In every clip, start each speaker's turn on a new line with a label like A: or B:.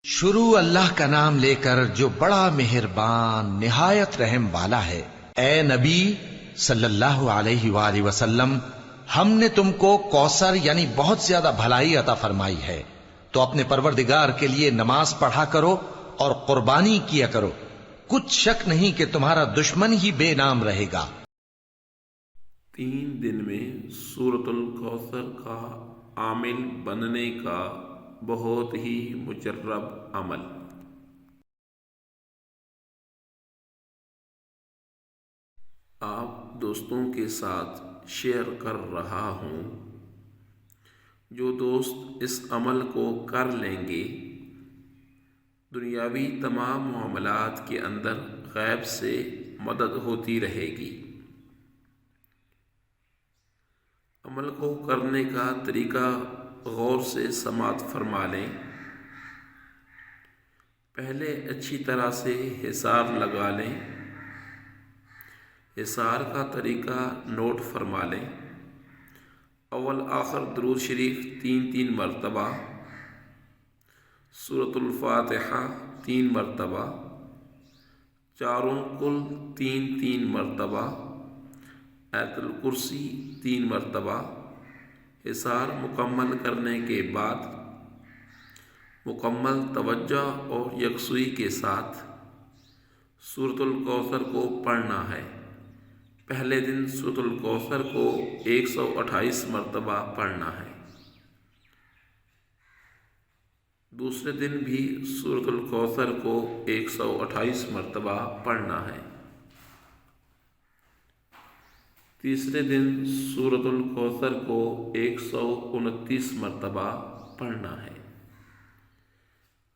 A: شروع اللہ کا نام لے کر جو بڑا مہربان نہایت رحم والا ہے۔ اے نبی صلی اللہ علیہ وآلہ وسلم، ہم نے تم کو کوثر یعنی بہت زیادہ بھلائی عطا فرمائی ہے، تو اپنے پروردگار کے لیے نماز پڑھا کرو اور قربانی کیا کرو، کچھ شک نہیں کہ تمہارا دشمن ہی بے نام رہے گا۔
B: 3 دن میں سورۃ الکوثر کا عامل بننے کا بہت ہی مجرب عمل۔ آپ دوستوں کے ساتھ شیئر کر رہا ہوں۔ جو دوست اس عمل کو کر لیں گے، دنیاوی تمام معاملات کے اندر غیب سے مدد ہوتی رہے گی۔ عمل کو کرنے کا طریقہ غور سے سماعت فرما لیں۔ پہلے اچھی طرح سے حصار لگا لیں۔ حصار کا طریقہ نوٹ فرما لیں۔ اول آخر درود شریف 3 مرتبہ، سورۃ الفاتحہ 3 مرتبہ، چاروں کل 3 مرتبہ، آیت الکرسی 3 مرتبہ۔ حصار مکمل کرنے کے بعد مکمل توجہ اور یکسوئی کے ساتھ سورۃ الکوثر کو پڑھنا ہے۔ پہلے دن سورۃ الکوثر کو 128 مرتبہ پڑھنا ہے۔ دوسرے دن بھی سورۃ الکوثر کو 128 مرتبہ پڑھنا ہے۔ تیسرے دن سورۃ الکوثر کو 129 مرتبہ پڑھنا ہے۔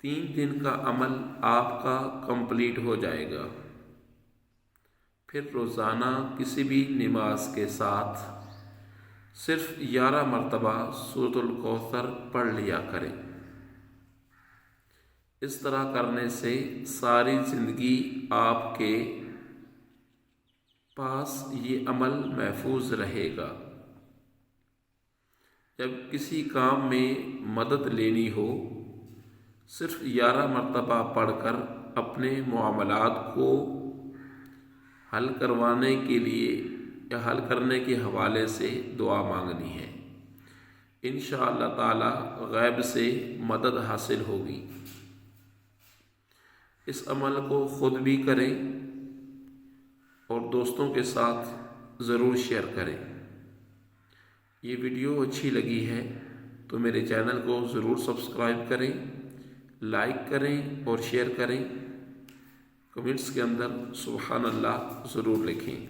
B: 3 دن کا عمل آپ کا کمپلیٹ ہو جائے گا۔ پھر روزانہ کسی بھی نماز کے ساتھ صرف 11 مرتبہ سورۃ الکوثر پڑھ لیا کریں۔ اس طرح کرنے سے ساری زندگی آپ کے پاس یہ عمل محفوظ رہے گا۔ جب کسی کام میں مدد لینی ہو، صرف 11 مرتبہ پڑھ کر اپنے معاملات کو حل کروانے کے لیے یا حل کرنے کے حوالے سے دعا مانگنی ہے۔ انشاءاللہ تعالی غیب سے مدد حاصل ہوگی۔ اس عمل کو خود بھی کریں اور دوستوں کے ساتھ ضرور شیئر کریں۔ یہ ویڈیو اچھی لگی ہے تو میرے چینل کو ضرور سبسکرائب کریں، لائک کریں اور شیئر کریں۔ کمنٹس کے اندر سبحان اللہ ضرور لکھیں۔